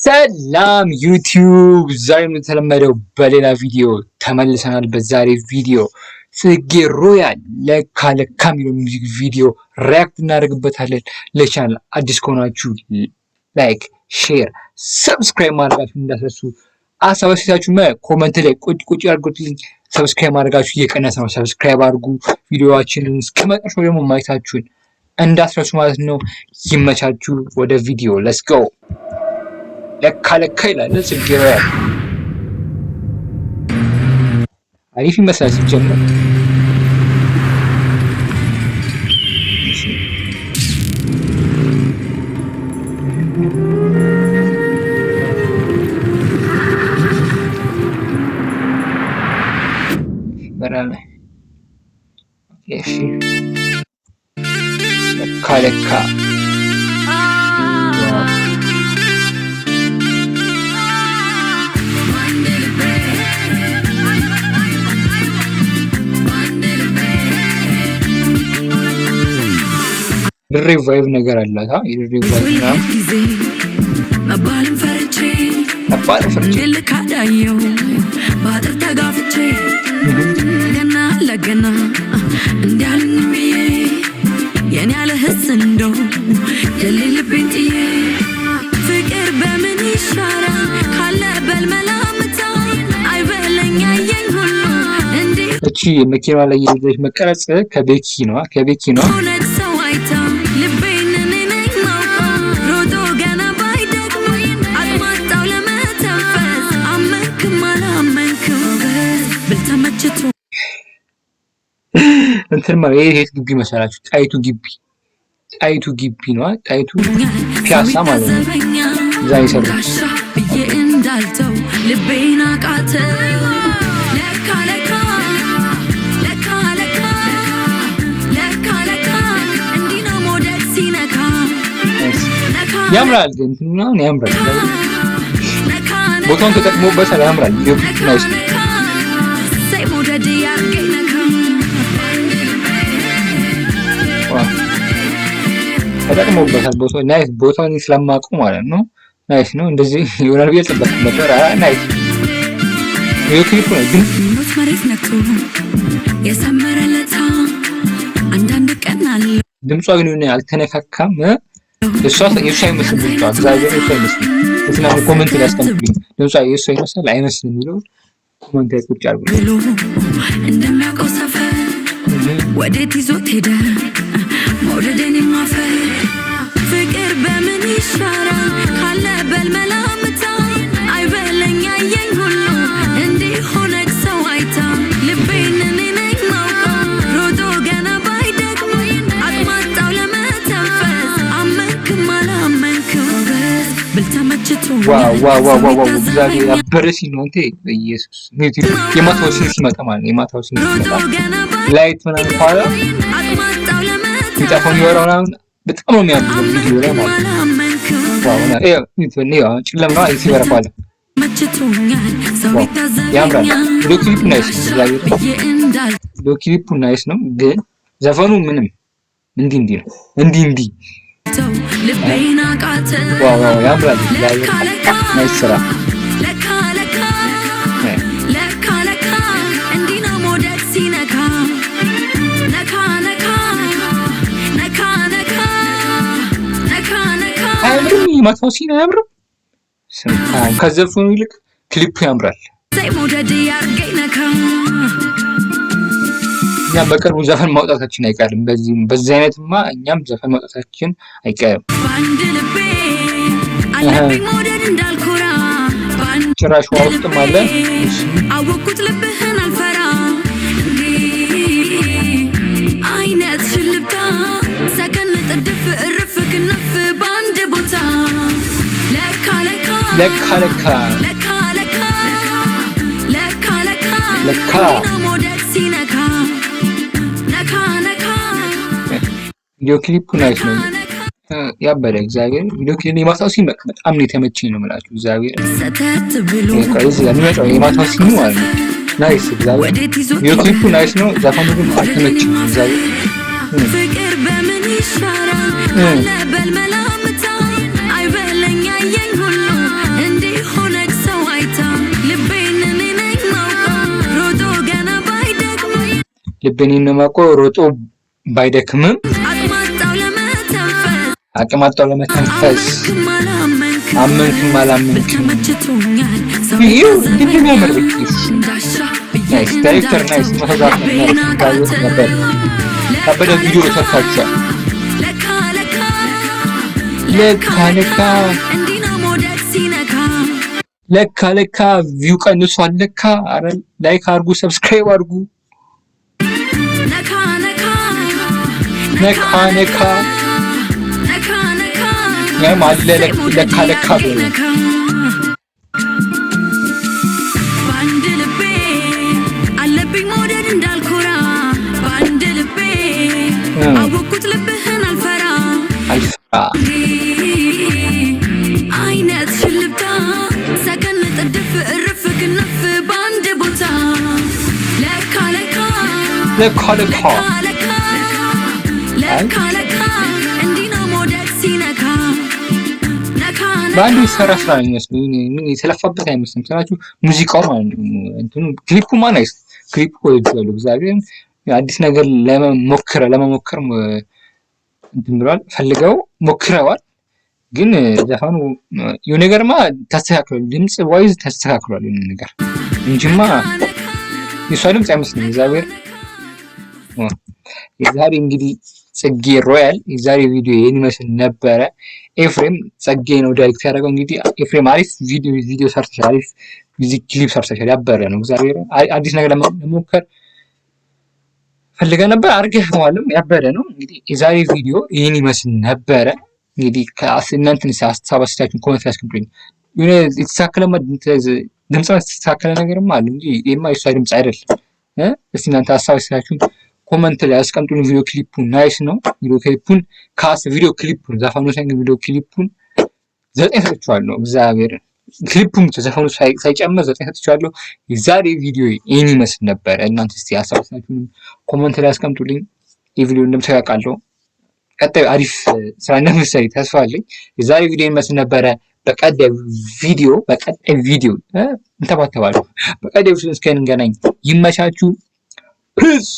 ሰላም ዩቲዩብ ዛሬም እንደተለመደው በሌላ ቪዲዮ ተመልሰናል። በዛሬ ቪዲዮ ጽጌ ሮያል ለካ የሚለው ሚውዚክ ቪዲዮ ሪያክት እናደርግበታለን። ለቻናል አዲስ ከሆናችሁ ላይክ፣ ሼር፣ ሰብስክራይብ ማድረጋችሁ እንዳትረሱ። ሀሳብ አስተያየታችሁ ኮመንት ላይ ቁጭ አድርጉልኝ። ሰብስክራይብ ማድረጋችሁ እየቀነሰ ነው። ሰብስክራይብ አድርጉ። ቪዲዮዋችንን እስከመጨረሻው ደግሞ ማየታችሁን እንዳትረሱ ማለት ነው። ይመቻችሁ። ወደ ቪዲዮ ሌትስ ጎ። ለካ ይላል ጽጌ ሮያል። አሪፍ ይመስላል ሲጀመር። በራለ እሺ ለካ ሪቫይቭ ነገር አላት። ሪቫይቭ ነው አባልም ፈርቼ ልካዳየው ባጥር ተጋፍቼ ለገና እንዲያልን ብዬ የኔ ያለ ህስ እንደው የሌለብኝ ጥዬ ፍቅር በምን ይሻላል ካለ በልመላምታ አይበለኝ ያየኝ ሁሉ እንዴ። እቺ መኪና ላይ የልጅ መቀረጽ ከቤኪ ነው እንትን ማለት የት ግቢ መሰላችሁ? ጣይቱ ግቢ ነው። ጣይቱ ፒያሳ ማለት ነው። እዛ ይሰራል። እንዳልተው ልቤና ቃተ ለካ እንዲህ ነው ሞደል ሲነካ ያምራል። ግን ምናምን ያምራል። ቦታውን ተጠቅሞበታል። ያምራል። ናይስ ተጠቅሞበታል። ቦታው ናይስ። ቦታውን ስለማውቀው ማለት ነው። ናይስ ነው። እንደዚህ ይሆናል ብዬ አልጠበቅኩም ነበር። ናይስ ክሊፕ ነው ግን ድምጿ ግን የሆነ አልተነካካም። የእሷ አይመስልም። ድምጿ እግዚአብሔር የእሷ አይመስልም። እስና ኮመንት ላይ አስቀምጡልኝ። ድምጿ የእሷ ይመስላል አይመስልም የሚለው ኮመንት ላይ ቁጭ አድርጉ። እንደሚያውቀው ሰፈር ወዴት ይዞት ሄደ መውደድን የማፈር ፍቅር በምን ይሻላል ካለ በልመላምታ አይበለኝ ያየኝ ሁሉ እንዲህ ሆነች ሰው አይታ ልቤን እኔ ነኝ ማውቀው ሮጦ ገና ባይደክመኝ አጥማጣው ለመተንፈስ አመንክም አላመንክም ብልተመችቶ ዋው እግዚአብሔር ያበረ ሲኖንቴ በኢየሱስ የማታው ሲን ሲመጣ ማለት ነው። የማታው ሲን ሲመጣ ላይት ምናምን ኋላ ይጣፋው ይወራው በጣም ነው የሚያምረው ቪዲዮ ላይ ማለት ነው። ዋው ነው ጨለማ ነው ሲበረፋለ ያምራል። ቪዲዮ ክሊፑ ናይስ ነው ግን ዘፈኑ ምንም እንዲህ ነው እንዲህ ዋው ያምራል። ናይስ ስራ የማታው ሲን አያምርም? ከዘፈኑ ይልቅ ክሊፑ ያምራል። እኛም በቅርቡ ዘፈን ማውጣታችን አይቀርም። በዚህ አይነትማ እኛም ዘፈን ማውጣታችን አይቀርም። ጭራሽ ውሃ ውስጥም አለ። አወኩት ልብህን አልፈራ አይነት ሽልብታ ሰከን ጥድፍ እርፍ ክንፍ ባንድ ቦታ ለካ ሞደል ሲነካ ቪዲዮ ክሊፑ ናይስ ነው። ያበደ እግዚአብሔር ቪዲዮ ክሊፕ የማታው ሲን በጣም ነው የተመቸኝ ነው የምላችሁ። እግዚአብሔር ከዚህ ጋር የሚመጣው የማታው ሲን ማለት ነው። ናይስ እግዚአብሔር ቪዲዮ ክሊፑ ናይስ ነው። ዘፈኑ ግን አልተመቸኝም። እግዚአብሔር ፍቅር በምን ይሻላል ልቤን ነማቆ ሮጦ ባይደክምም አቅም አጣው ለመተንፈስ አመንክም አላመንክም ይሄው እንደሚያምር ናይስ ዳይሬክተር ናይስ መተዛት ነበር ከበደ ቪዲዮ ተሰርቷል ለካ ቪው ቀንሷል ለካ አረ ላይክ አድርጉ ሰብስክራይብ አድርጉ ነካ ያም አለ ለካ ባንድ ልቤ አለብኝ መውደድ እንዳልኮራ ባንድ ልቤ አወኩት ልብህን አልፈራ አይነት ሽልብታ ሰከን ጥድፍ እርፍ ክንፍ ባንድ ቦታ ለካ እንዲና ሞደድ ሲነካ ባንዱ ሰራ ስራ የሚመስለው የተለፋበት አይመስልም ስራችሁ ሙዚቃው ማለት ነው እንትኑ ክሊፑ ማናይስ ክሊፑ ወይዘሉ እግዚአብሔር አዲስ ነገር ለመሞከር እንትን ብሏል ፈልገው ሞክረዋል ግን ዘፈኑ የሆነ ነገርማ ተስተካክሏል ድምጽ ዋይዝ ተስተካክሏል የሆነ ነገር እንጂማ የሷ ድምጽ አይመስልም እግዚአብሔር የዛሬ እንግዲህ ጽጌ ሮያል የዛሬ ቪዲዮ ይሄን ይመስል ነበረ ኤፍሬም ጽጌ ነው ዳይሬክት ያደረገው እንግዲህ ኤፍሬም አሪፍ ቪዲዮ ሰርተሻል አሪፍ ሚውዚክ ክሊፕ ሰርተሻል ያበረ ነው እግዚአብሔር አዲስ ነገር ለመሞከር ፈልገ ነበር አርገኸዋልም ያበረ ነው እንግዲህ የዛሬ ቪዲዮ ይሄን ይመስል ነበረ እንግዲህ ከአስናንተን ሀሳባችሁን ኮሜንት ላይ አስቀምጡልኝ የሆነ የተሳከለ ድምጽ የተሳከለ ነገርም አለ እንጂ ይሄማ የሷ ድምጽ አይደለም እስቲ እናንተ ሀሳባችሁን ኮሜንት ላይ አስቀምጡልኝ ቪዲዮ ክሊፑ ናይስ ነው ቪዲዮ ክሊፑን ቪዲዮ ክሊፑን ዘፈኑ ሳይሆን ቪዲዮ ክሊፑን 9 ሰጥቻለሁ እግዚአብሔር ክሊፑን ዘፈኑ ሳይጨምር 9 ሰጥቻለሁ የዛሬ ቪዲዮ ይሄን ይመስል ነበር እናንተ እስቲ ሀሳባችሁን ኮሜንት ላይ አስቀምጡልኝ የቪዲዮ እንደምታውቃለሁ ቀጣይ አሪፍ ስራ እንደምትሰሪ ተስፋ አለኝ የዛሬ ቪዲዮ ይመስል ነበረ በቀጣይ ቪዲዮ እንተባተባለሁ በቀጣይ ቪዲዮ እስከ እንገናኝ ይመቻችሁ ፒስ